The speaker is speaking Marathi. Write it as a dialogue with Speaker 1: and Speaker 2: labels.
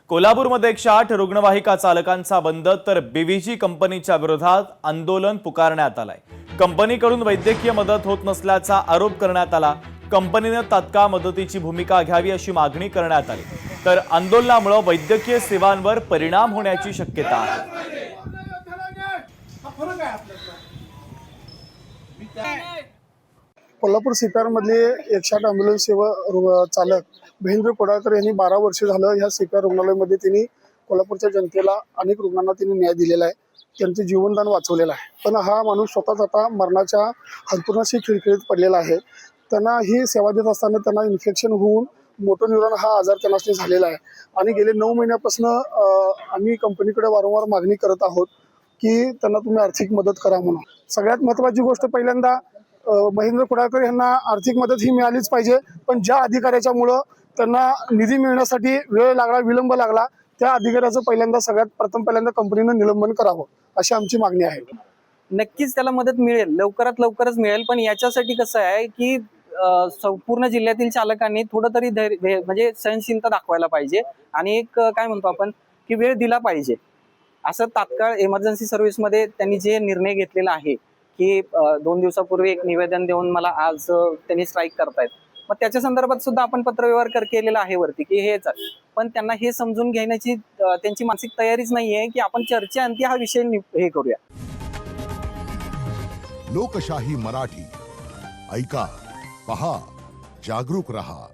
Speaker 1: कोल्हापूरमध्ये 108 रुग्णवाहिका चालकांचा बंद तर बीव्हीजी कंपनीच्या विरोधात आंदोलन पुकारण्यात आलंय। कंपनीकडून वैद्यकीय मदत होत नसल्याचा आरोप करण्यात आला। कंपनीने तात्काळ मदतीची भूमिका घ्यावी अशी मागणी करण्यात आली। तर आंदोलनामुळे वैद्यकीय सेवांवर परिणाम होण्याची शक्यता आहे।
Speaker 2: कोल्हापूर सीपीआर मधले 108 ॲम्ब्युलन्स सेवा चालक महेंद्र कोडाळकर यांनी 12 वर्ष झालं ह्या सीपीआर रुग्णालयामध्ये त्यांनी कोल्हापूरच्या जनतेला अनेक रुग्णांना त्यांनी न्याय दिलेला आहे, त्यांचे जीवनदान वाचवलेलं आहे। पण हा माणूस स्वतःच आता मरणाच्या अंतुरणाशी खिळखिळीत पडलेला आहे। त्यांना ही सेवा देत असताना त्यांना इन्फेक्शन होऊन मोटो न्यूरॉन हा आजार त्यांना झालेला आहे आणि गेले 9 महिन्यापासून आम्ही कंपनीकडे वारंवार मागणी करत आहोत की त्यांना तुम्ही आर्थिक मदत करा म्हणून। सगळ्यात महत्त्वाची गोष्ट पहिल्यांदा महेंद्र कोडाळकर यांना आर्थिक मदत ही मिळालीच पाहिजे, पण ज्या अधिकाऱ्याच्यामुळं त्यांना निधी मिळण्यासाठी वेळ लागला, विलंब लागला, त्या अधिकाऱ्याचं पहिल्यांदा पहिल्यांदा कंपनीनं निलंबन करावं अशी आमची मागणी आहे।
Speaker 3: नक्कीच त्याला मदत मिळेल, लवकरात लवकरच मिळेल, पण याच्यासाठी कसं आहे की संपूर्ण जिल्ह्यातील चालकांनी थोडं तरी म्हणजे सहनशीलता दाखवायला पाहिजे आणि एक काय म्हणतो आपण की वेळ दिला पाहिजे। असं तात्काळ इमर्जन्सी सर्व्हिसमध्ये त्यांनी जे निर्णय घेतलेला आहे की 2 दिवसापूर्वी एक निवेदन देऊन मला आज त्यांनी स्ट्राईक करतायत, मग त्याच्या संदर्भात सुद्धा आपण पत्रव्यवहार केलेला आहे वरती की हेच, पण त्यांना हे समजून घेण्याची त्यांची मानसिक तयारीच नाहीये की आपण चर्चेअंती हा विषय हे करूया।
Speaker 4: लोकशाही मराठी ऐका, पहा, जागरूक रहा।